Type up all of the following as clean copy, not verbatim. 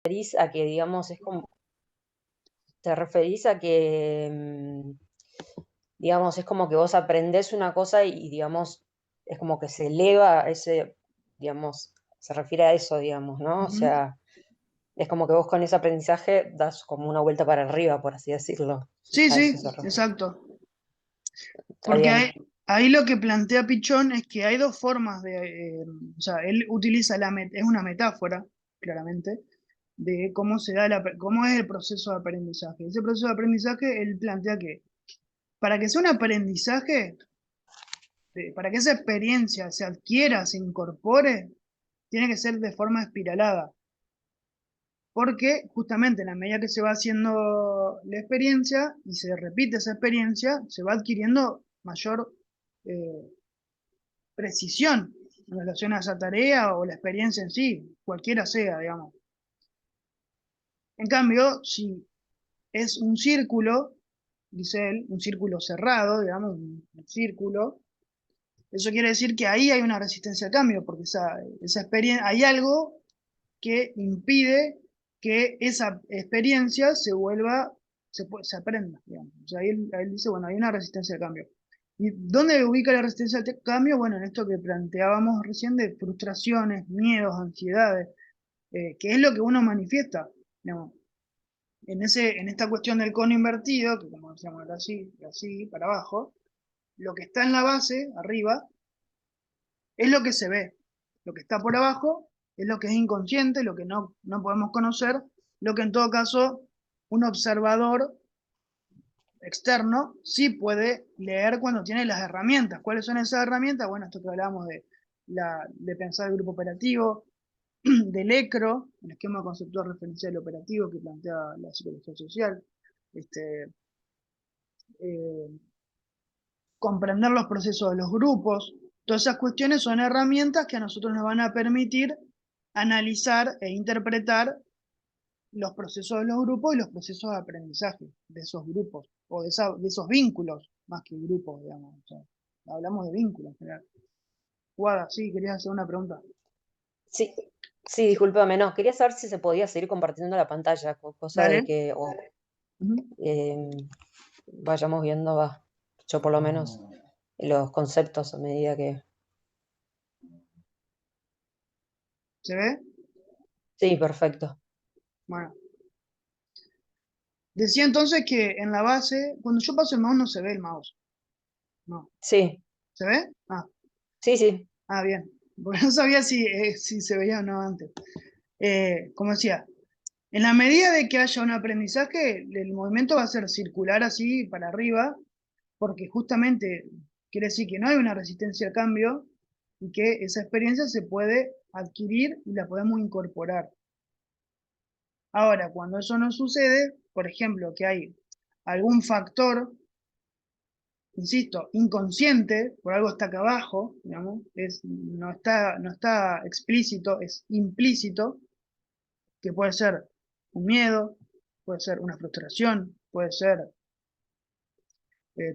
referís a que, digamos, es como, te referís a que, digamos, es como que vos aprendés una cosa y, digamos, es como que se eleva ese, digamos, se refiere a eso, digamos, ¿no? O Ujú. sea, es como que vos con ese aprendizaje das como una vuelta para arriba, por así decirlo. Sí, A eso sí, se refiere. exacto. Está Porque bien. ahí lo que plantea Pichón es que hay dos formas o sea, él utiliza es una metáfora, claramente, de cómo se da cómo es el proceso de aprendizaje. Ese proceso de aprendizaje, él plantea que para que sea un aprendizaje, para que esa experiencia se adquiera, se incorpore, tiene que ser de forma espiralada. Porque justamente en la medida que se va haciendo la experiencia y se repite esa experiencia, se va adquiriendo mayor eh, precisión en relación a esa tarea o la experiencia en sí, cualquiera sea, digamos. En cambio, si es un círculo, dice él, un círculo cerrado, digamos, un círculo, eso quiere decir que ahí hay una resistencia al cambio, porque esa experiencia, hay algo que impide que esa experiencia se vuelva, se aprenda, digamos. O sea, ahí él dice, bueno, hay una resistencia al cambio. ¿Y dónde ubica la resistencia al cambio? Bueno, en esto que planteábamos recién de frustraciones, miedos, ansiedades, que es lo que uno manifiesta, digamos. En esta cuestión del cono invertido, que como decíamos, era así, así, para abajo, lo que está en la base, arriba, es lo que se ve. Lo que está por abajo es lo que es inconsciente, lo que no podemos conocer, lo que en todo caso un observador externo sí puede leer cuando tiene las herramientas. ¿Cuáles son esas herramientas? Bueno, esto que hablábamos de pensar el grupo operativo, del ECRO, el esquema conceptual referencial operativo que plantea la psicología social, este, eh, comprender los procesos de los grupos. Todas esas cuestiones son herramientas que a nosotros nos van a permitir analizar e interpretar los procesos de los grupos y los procesos de aprendizaje de esos grupos o de esos vínculos más que grupos, digamos. O sea, hablamos de vínculos en general. Guada, sí, querías hacer una pregunta. Sí, sí, discúlpame, no, quería saber si se podía seguir compartiendo la pantalla, cosa de Dale. que Ujú. eh, vayamos viendo, va, yo por lo menos, los conceptos a medida que... ¿Se ve? Sí, perfecto. Bueno. Decía entonces que en la base, cuando yo paso el mouse no se ve el mouse. No. Sí, ¿Se ve? sí, sí, Bien. Porque no sabía si se veía o no antes. Como decía, en la medida de que haya un aprendizaje, el movimiento va a ser circular así para arriba, porque justamente quiere decir que no hay una resistencia al cambio y que esa experiencia se puede adquirir y la podemos incorporar. Ahora, cuando eso no sucede, por ejemplo, que hay algún factor, insisto, inconsciente, por algo está acá abajo, digamos, no está explícito, es implícito, que puede ser un miedo, puede ser una frustración, puede ser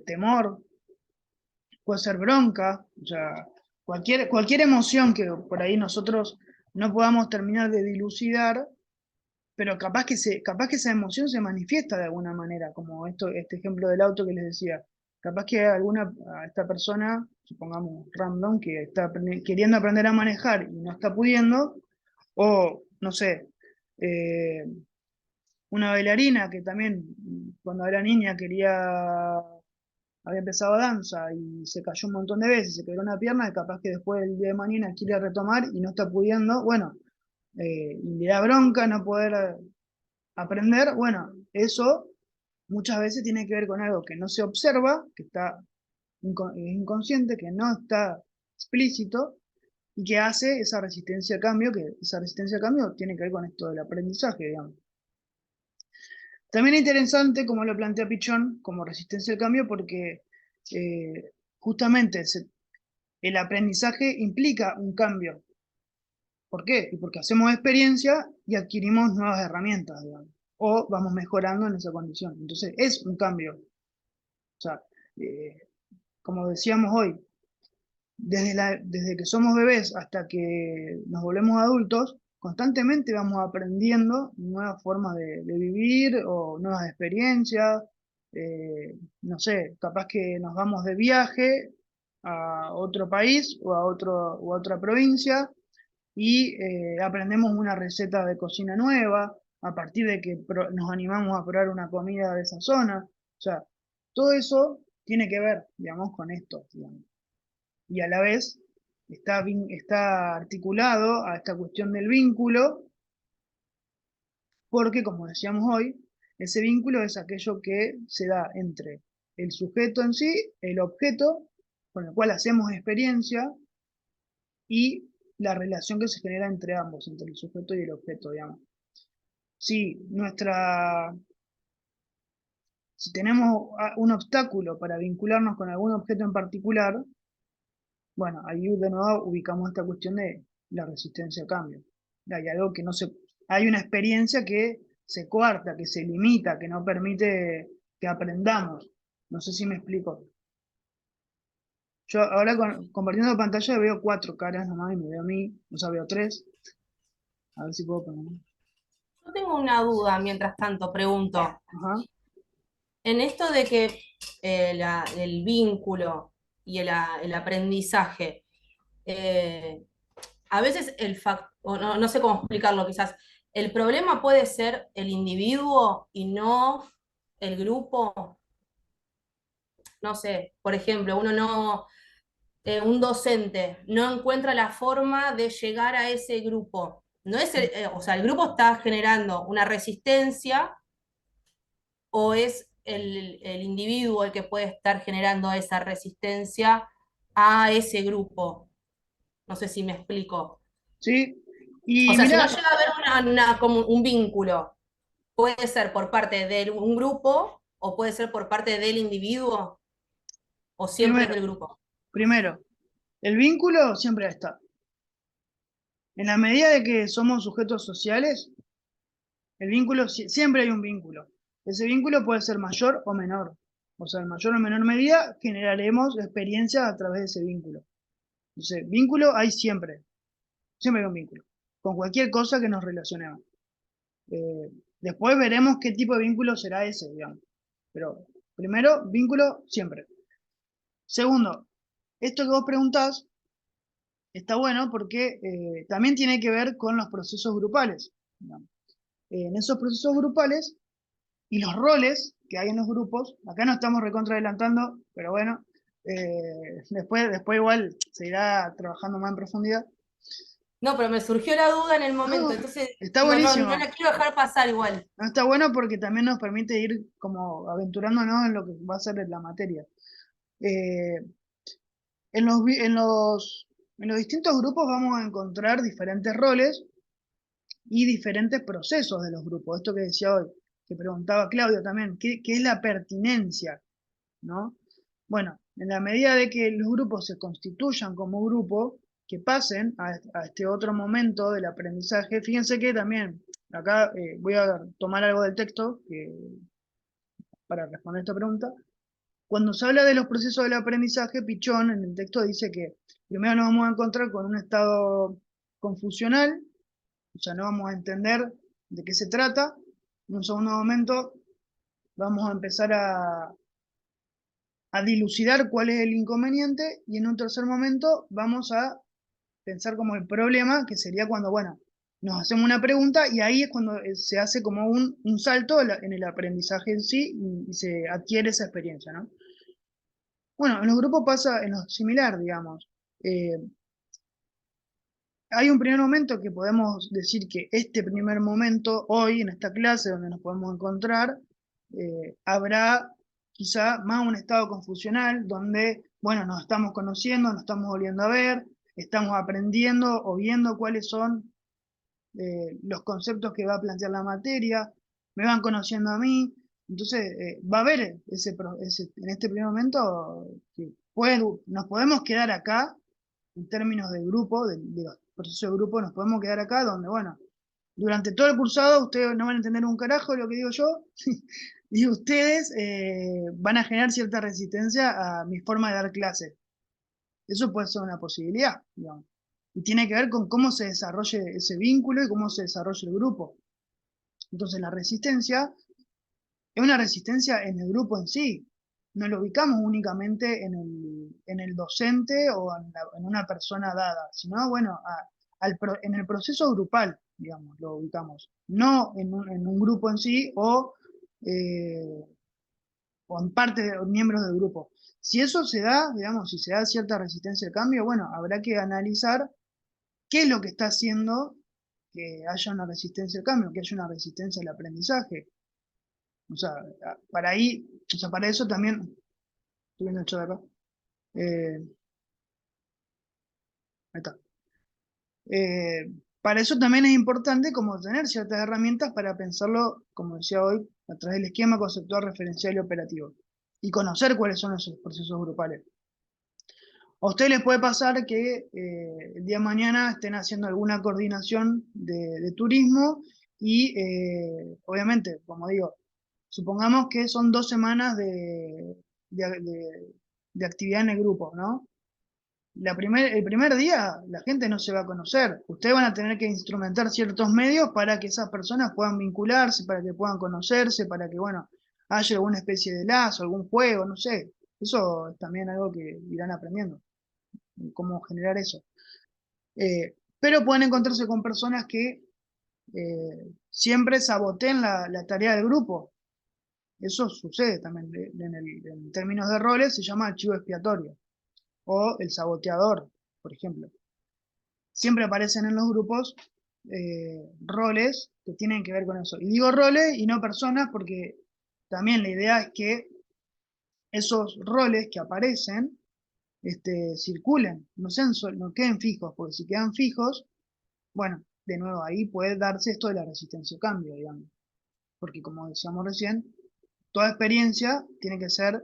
temor, puede ser bronca, o sea, cualquier emoción que por ahí nosotros no podamos terminar de dilucidar, pero capaz que esa emoción se manifiesta de alguna manera, como este ejemplo del auto que les decía. Capaz que a esta persona, supongamos random, que está queriendo aprender a manejar y no está pudiendo, o no sé, eh, una bailarina que también cuando era niña había empezado danza y se cayó un montón de veces, se quebró una pierna y capaz que después del día de mañana quiere retomar y no está pudiendo, bueno, y le da bronca no poder aprender, bueno, eso muchas veces tiene que ver con algo que no se observa, que está inconsciente, que no está explícito y que hace esa resistencia a cambio, que esa resistencia a cambio tiene que ver con esto del aprendizaje, digamos. También es interesante, como lo plantea Pichón, como resistencia al cambio, porque justamente el aprendizaje implica un cambio. ¿Por qué? Y porque hacemos experiencia y adquirimos nuevas herramientas, digamos, o vamos mejorando en esa condición. Entonces, es un cambio. O sea, eh, como decíamos hoy, desde que somos bebés hasta que nos volvemos adultos, constantemente vamos aprendiendo nuevas formas de vivir o nuevas experiencias. No sé, capaz que nos vamos de viaje a otro país o a otra provincia y aprendemos una receta de cocina nueva a partir de que nos animamos a probar una comida de esa zona. O sea, todo eso tiene que ver, digamos, con esto, digamos. Y a la vez está articulado a esta cuestión del vínculo, porque, como decíamos hoy, ese vínculo es aquello que se da entre el sujeto en sí, el objeto con el cual hacemos experiencia, y la relación que se genera entre ambos, entre el sujeto y el objeto, digamos. Si si tenemos un obstáculo para vincularnos con algún objeto en particular, bueno, ahí de nuevo ubicamos esta cuestión de la resistencia a cambio. Hay algo que no se, hay una experiencia que se coarta, que se limita, que no permite que aprendamos. No sé si me explico. Yo ahora compartiendo pantalla veo 4 caras nomás y me veo a mí, o sea, veo 3. A ver si puedo poner. Yo tengo una duda, mientras tanto, pregunto. Ajá. En esto de que el vínculo y el aprendizaje, a veces o no, no sé cómo explicarlo, quizás, el problema puede ser el individuo y no el grupo. No sé, por ejemplo, un docente no encuentra la forma de llegar a ese grupo. No es o sea, el grupo está generando una resistencia o es el individuo el que puede estar generando esa resistencia a ese grupo. No sé si me explico. Sí, O y sea, si no mira, llega a haber como un vínculo, puede ser por parte de un grupo o puede ser por parte del individuo o siempre es primero, del grupo. primero, el vínculo siempre está. En la medida de que somos sujetos sociales, el vínculo, siempre hay un vínculo. Ese vínculo puede ser mayor o menor. O sea, en mayor o menor medida generaremos experiencias a través de ese vínculo. Entonces, vínculo hay siempre. Siempre hay un vínculo. Con cualquier cosa que nos relacionemos. Después veremos qué tipo de vínculo será ese, digamos. Pero primero, vínculo siempre. Segundo, esto que vos preguntás está bueno porque también tiene que ver con los procesos grupales, digamos. En esos procesos grupales y los roles que hay en los grupos, acá no estamos recontra adelantando, pero bueno, después igual se irá trabajando más en profundidad. No, pero me surgió la duda en el No, momento, entonces está digo, no, no buenísimo. la quiero dejar pasar igual. No, está bueno porque también nos permite ir como aventurándonos en lo que va a ser la materia. Eh, en los distintos grupos vamos a encontrar diferentes roles y diferentes procesos de los grupos. Esto que decía hoy, que preguntaba Claudio también, ¿qué es la pertinencia? ¿No? Bueno, en la medida de que los grupos se constituyan como grupo, que pasen a este otro momento del aprendizaje, fíjense que también, acá voy a tomar algo del texto para responder esta pregunta. Cuando se habla de los procesos del aprendizaje, Pichón en el texto dice que primero nos vamos a encontrar con un estado confusional, o sea, no vamos a entender de qué se trata. En un segundo momento vamos a empezar a dilucidar cuál es el inconveniente y en un tercer momento vamos a pensar como el problema, que sería cuando, bueno, nos hacemos una pregunta y ahí es cuando se hace como un salto en el aprendizaje en sí y se adquiere esa experiencia, ¿no? Bueno, en los grupos pasa en lo similar, digamos. Eh, Hay un primer momento que podemos decir que este primer momento, hoy, en esta clase donde nos podemos encontrar, habrá quizá más un estado confusional donde, bueno, nos estamos conociendo, nos estamos volviendo a ver, estamos aprendiendo o viendo cuáles son los conceptos que va a plantear la materia, me van conociendo a mí, entonces va a haber en este primer momento que nos podemos quedar acá en términos de grupo, de los procesos de grupo, nos podemos quedar acá donde, bueno, durante todo el cursado ustedes no van a entender un carajo de lo que digo yo, y ustedes van a generar cierta resistencia a mi forma de dar clase. Eso puede ser una posibilidad, digamos. y tiene que ver con cómo se desarrolle ese vínculo y cómo se desarrolle el grupo. Entonces la resistencia es una resistencia en el grupo en sí. No lo ubicamos únicamente en el docente o en una persona dada, sino, bueno, en el proceso grupal, digamos, lo ubicamos. No en un grupo en sí eh, o en parte de miembros del grupo. Si eso se da, digamos, si se da cierta resistencia al cambio, bueno, habrá que analizar qué es lo que está haciendo que haya una resistencia al cambio, que haya una resistencia al aprendizaje. O sea, para ahí, o sea, para eso también, estoy viendo el chat acá, eh, ahí está. Eh, para eso también es importante como tener ciertas herramientas para pensarlo, como decía hoy, a través del esquema conceptual, referencial y operativo. Y conocer cuáles son esos procesos grupales. A ustedes les puede pasar que el día de mañana estén haciendo alguna coordinación de turismo y obviamente, como digo, supongamos que son 2 semanas de actividad en el grupo, ¿no? El primer día la gente no se va a conocer. Ustedes van a tener que instrumentar ciertos medios para que esas personas puedan vincularse, para que puedan conocerse, para que, bueno, haya alguna especie de lazo, algún juego, no sé. Eso es también algo que irán aprendiendo, cómo generar eso. Pero pueden encontrarse con personas que siempre saboteen la tarea del grupo. Eso sucede también. En términos de roles se llama archivo expiatorio o el saboteador, por ejemplo. Siempre aparecen en los grupos roles que tienen que ver con eso. Y digo roles y no personas porque también la idea es que esos roles que aparecen circulen, no queden fijos, porque si quedan fijos, bueno, de nuevo ahí puede darse esto de la resistencia al cambio, digamos. Porque como decíamos recién, toda experiencia tiene que ser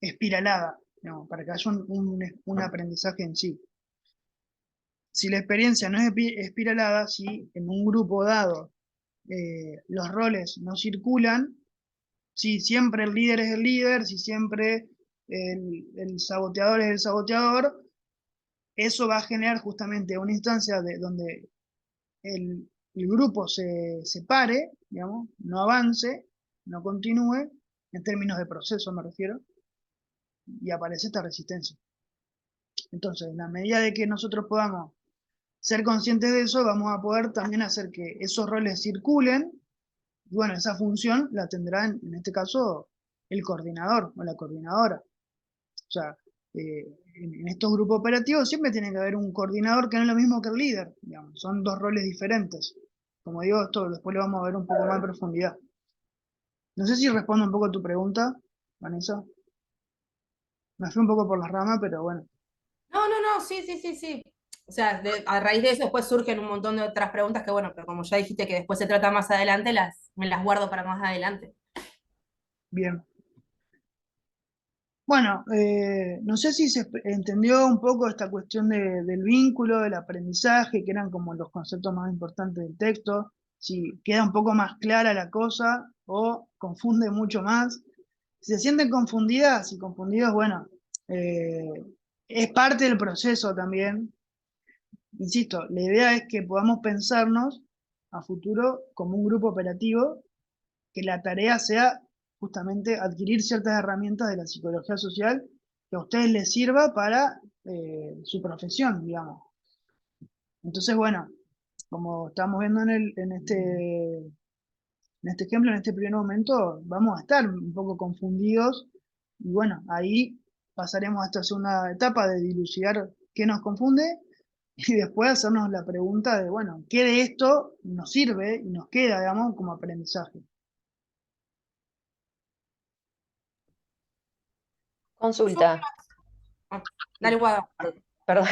espiralada, digamos, para que haya un aprendizaje en sí. Si la experiencia no es espiralada, si en un grupo dado los roles no circulan, si siempre el líder es el líder, si siempre el saboteador es el saboteador, eso va a generar justamente una instancia donde el grupo se separe, digamos, no avance, no continúe, en términos de proceso me refiero, y aparece esta resistencia. Entonces, en la medida de que nosotros podamos ser conscientes de eso, vamos a poder también hacer que esos roles circulen, y bueno, esa función la tendrá en este caso el coordinador o la coordinadora. O sea, en estos grupos operativos siempre tiene que haber un coordinador que no es lo mismo que el líder, digamos, son dos roles diferentes. Como digo, esto después lo vamos a ver un poco más en profundidad. No sé si respondo un poco a tu pregunta, Vanessa. Me fui un poco por las ramas, pero bueno. No, no, no, sí, sí, sí, sí. O sea, a raíz de eso después surgen un montón de otras preguntas que, bueno, pero como ya dijiste que después se trata más adelante, me las guardo para más adelante. Bien. Bueno, no sé si se entendió un poco esta cuestión del vínculo, del aprendizaje, que eran como los conceptos más importantes del texto, si queda un poco más clara la cosa o confunde mucho más. Si se sienten confundidas y confundidos, bueno, eh, es parte del proceso también. Insisto, la idea es que podamos pensarnos a futuro como un grupo operativo, que la tarea sea justamente adquirir ciertas herramientas de la psicología social que a ustedes les sirva para su profesión, digamos. Entonces, bueno, como estamos viendo en este ejemplo, en este primer momento, vamos a estar un poco confundidos y bueno, ahí pasaremos a esta segunda etapa de dilucidar qué nos confunde y después hacernos la pregunta de, bueno, ¿qué de esto nos sirve y nos queda, digamos, como aprendizaje? Yo, Consulta. dale, Guado. Perdón.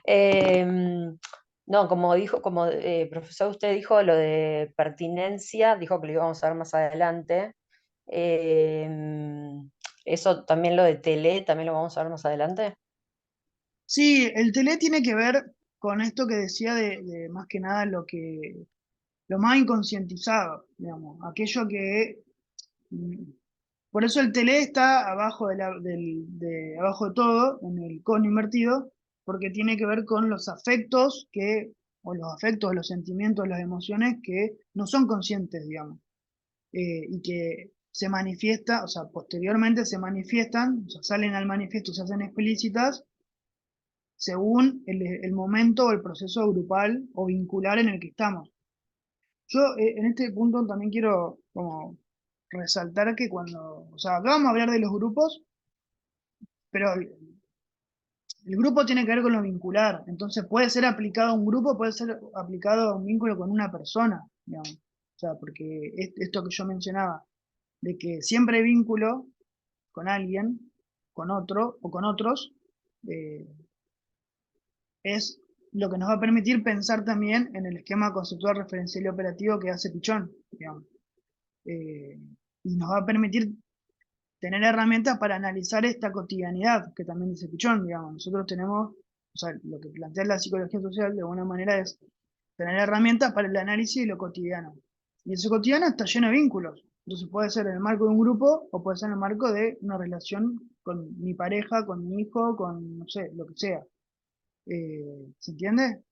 Em, no, como dijo, como profesor usted dijo lo de pertinencia, dijo que lo íbamos a ver más adelante. Eso también lo de tele, también lo vamos a ver más adelante. Sí, el tele tiene que ver con esto que decía de más que nada lo más inconcientizado, digamos, aquello que mm, por eso el tele está abajo abajo de todo, en el cono invertido, porque tiene que ver con los afectos o los afectos, los sentimientos, las emociones que no son conscientes, digamos, y que se manifiesta, o sea, posteriormente se manifiestan, o sea, salen al manifiesto, se hacen explícitas según el momento o el proceso grupal o vincular en el que estamos. Yo en este punto también quiero como resaltar que o sea, acá vamos a hablar de los grupos, pero el grupo tiene que ver con lo vincular, entonces puede ser aplicado a un grupo, puede ser aplicado a un vínculo con una persona, digamos. O sea, porque esto que yo mencionaba, de que siempre hay vínculo con alguien, con otro o con otros, eh, es lo que nos va a permitir pensar también en el esquema conceptual referencial y operativo que hace Pichón, digamos. Eh, y nos va a permitir tener herramientas para analizar esta cotidianidad que también dice Pichón, digamos. Nosotros tenemos, o sea, lo que plantea la psicología social de alguna manera es tener herramientas para el análisis de lo cotidiano. Y ese cotidiano está lleno de vínculos. Entonces puede ser en el marco de un grupo o puede ser en el marco de una relación con mi pareja, con mi hijo, con, no sé, lo que sea. ¿Se entiende?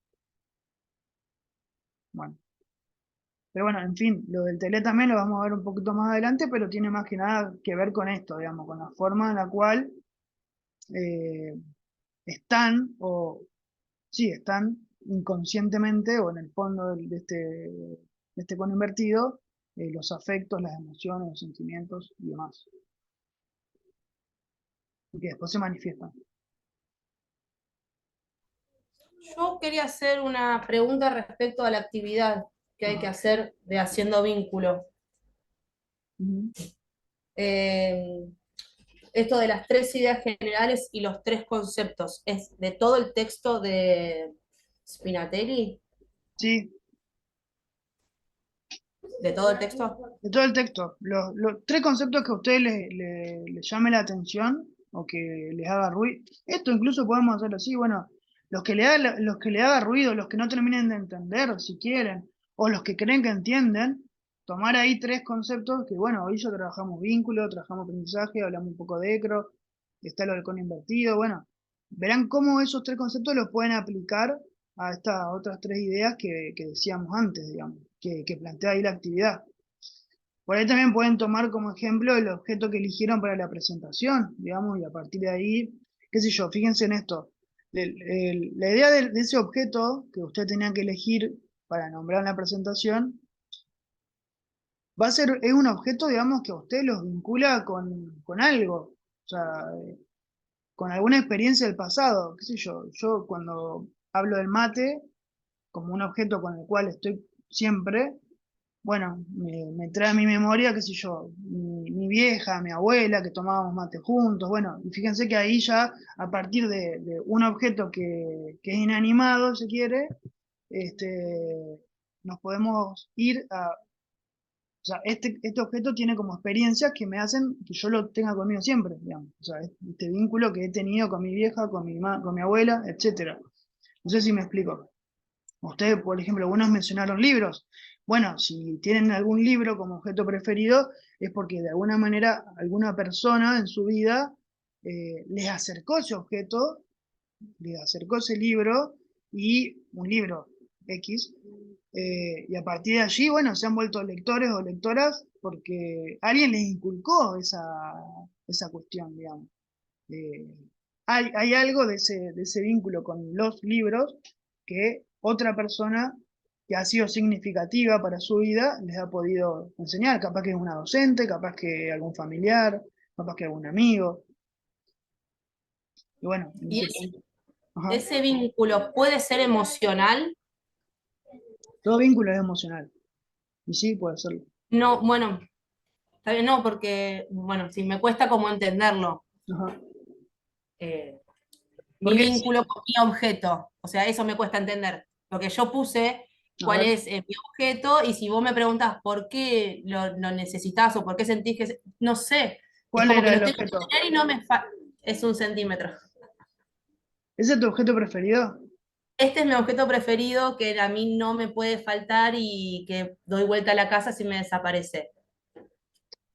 Bueno. Pero bueno, en fin, lo del tele también lo vamos a ver un poquito más adelante, pero tiene más que nada que ver con esto, digamos, con la forma en la cual eh, están, o sí, están inconscientemente o en el fondo de este cono invertido, los afectos, las emociones, los sentimientos y demás, y que después se manifiestan. Yo quería hacer una pregunta respecto a la actividad que hay que Ajá. hacer de haciendo vínculo. Ujú. Eh, Esto de las tres ideas generales y los tres conceptos, ¿es de todo el texto de Spinatelli? Sí, ¿De todo el texto? de todo el texto. Los tres conceptos que a ustedes les llame la atención o que les haga ruido. Esto incluso podemos hacerlo así, bueno, los que le haga ruido, los que no terminen de entender, si quieren, o los que creen que entienden, tomar ahí tres conceptos que, bueno, hoy ya trabajamos vínculo, trabajamos aprendizaje, hablamos un poco de ECRO, está el halcón invertido, bueno, verán cómo esos tres conceptos los pueden aplicar a estas otras tres ideas que decíamos antes, digamos, que plantea ahí la actividad. Por ahí también pueden tomar como ejemplo el objeto que eligieron para la presentación, digamos, y a partir de ahí, qué sé yo, fíjense en esto. La idea de ese objeto que usted tenía que elegir para nombrar en la presentación, es un objeto, digamos, que a usted los vincula con algo, o sea, con alguna experiencia del pasado, qué sé yo cuando hablo del mate como un objeto con el cual estoy siempre, bueno, me trae a mi memoria, qué sé yo, mi vieja, mi abuela, que tomábamos mate juntos, bueno, y fíjense que ahí ya, a partir de un objeto que es inanimado, si quiere, nos podemos ir o sea, este objeto tiene como experiencias que me hacen que yo lo tenga conmigo siempre, digamos, o sea, este vínculo que he tenido con mi vieja, con mi abuela, etcétera. No sé si me explico. Ustedes, por ejemplo, algunos mencionaron libros. Bueno, si tienen algún libro como objeto preferido, es porque de alguna manera alguna persona en su vida les acercó ese objeto, les acercó ese libro y un libro X, y a partir de allí, bueno, se han vuelto lectores o lectoras porque alguien les inculcó esa cuestión, digamos. Eh, hay algo de ese vínculo con los libros que otra persona que ha sido significativa para su vida les ha podido enseñar. Capaz que es una docente, capaz que algún familiar, capaz que algún amigo. Y bueno, en ¿Y ese punto. Ajá. ese vínculo puede ser emocional? Todo vínculo es emocional. Y sí, puede serlo. No, bueno, está bien, no, porque, bueno, sí, me cuesta como entenderlo. Ajá. Eh, Mi Porque, vínculo con mi objeto. O sea, eso me cuesta entender. Porque yo puse a cuál ver, es mi objeto y si vos me preguntás por qué lo necesitas o por qué sentís que... No sé. Es ¿cuál como que era lo el tengo objeto? que tener y no me... Es 1 centímetro. ¿Ese es tu objeto preferido? Este es mi objeto preferido que a mí no me puede faltar y que doy vuelta a la casa si me desaparece.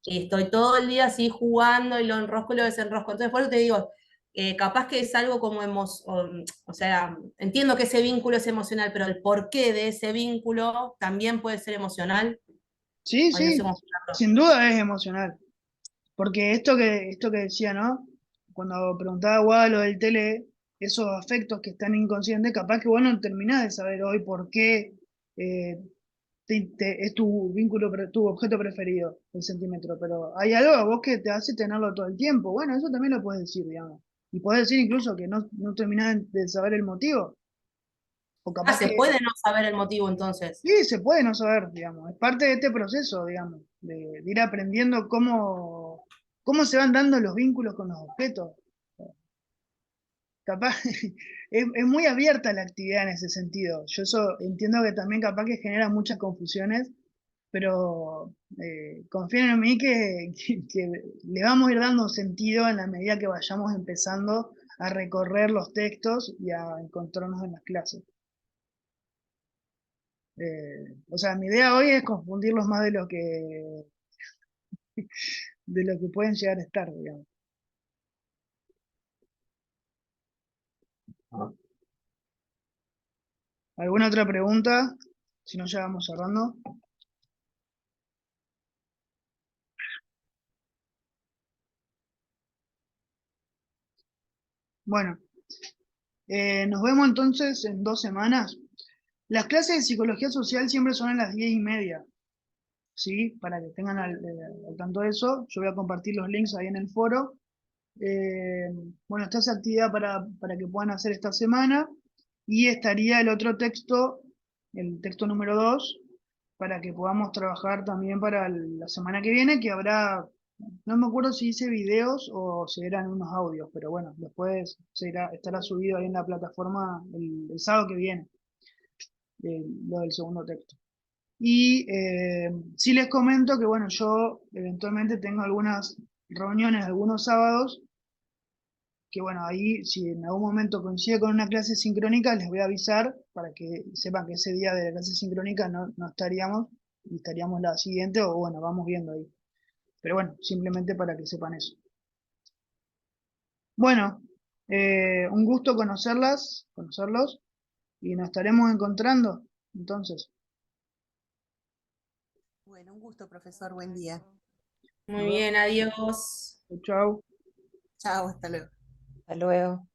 Y estoy todo el día así jugando y lo enrosco y lo desenrosco. Entonces, por eso te digo, capaz que es algo como o sea, entiendo que ese vínculo es emocional, pero el porqué de ese vínculo también puede ser emocional. Sí, Ay, no sé sí, cómo explicarlo. sin duda es emocional. Porque esto que decía, ¿no? Cuando preguntaba Guada lo del tele, esos afectos que están inconscientes, capaz que vos no terminás de saber hoy por qué eh, es tu vínculo, tu objeto preferido, el centímetro, pero hay algo a vos que te hace tenerlo todo el tiempo. Bueno, eso también lo puedes decir, digamos. Y podés decir incluso que no terminás de saber el motivo, o Ah, capaz se que puede no saber el motivo entonces. sí, se puede no saber, digamos. Es parte de este proceso, digamos, de ir aprendiendo cómo se van dando los vínculos con los objetos. Capaz, es muy abierta la actividad en ese sentido. Yo eso entiendo que también capaz que genera muchas confusiones, pero confíen en mí que le vamos a ir dando sentido en la medida que vayamos empezando a recorrer los textos y a encontrarnos en las clases. O sea, mi idea hoy es confundirlos más de lo que pueden llegar a estar, digamos. ¿Alguna otra pregunta? Si no, ya vamos cerrando. Bueno, nos vemos entonces en 2 semanas. Las clases de psicología social siempre son a las 10:30, ¿sí? Para que tengan al tanto de eso. Yo voy a compartir los links ahí en el foro. Eh, bueno, está esa actividad para que puedan hacer esta semana. Y estaría el otro texto, el texto número 2, para que podamos trabajar también para la semana que viene, que habrá, no me acuerdo si hice videos o si eran unos audios, pero bueno, después estará subido ahí en la plataforma el sábado que viene, lo del segundo texto. Y sí les comento que, bueno, yo eventualmente tengo algunas reuniones algunos sábados, que bueno, ahí si en algún momento coincide con una clase sincrónica, les voy a avisar para que sepan que ese día de la clase sincrónica no estaríamos, y estaríamos la siguiente, o bueno, vamos viendo ahí. Pero bueno, simplemente para que sepan eso. Bueno, un gusto conocerlos, y nos estaremos encontrando, entonces. Bueno, un gusto, profesor. Buen día. Muy bien, adiós. Chau, chau. Chao, hasta luego. Hasta luego.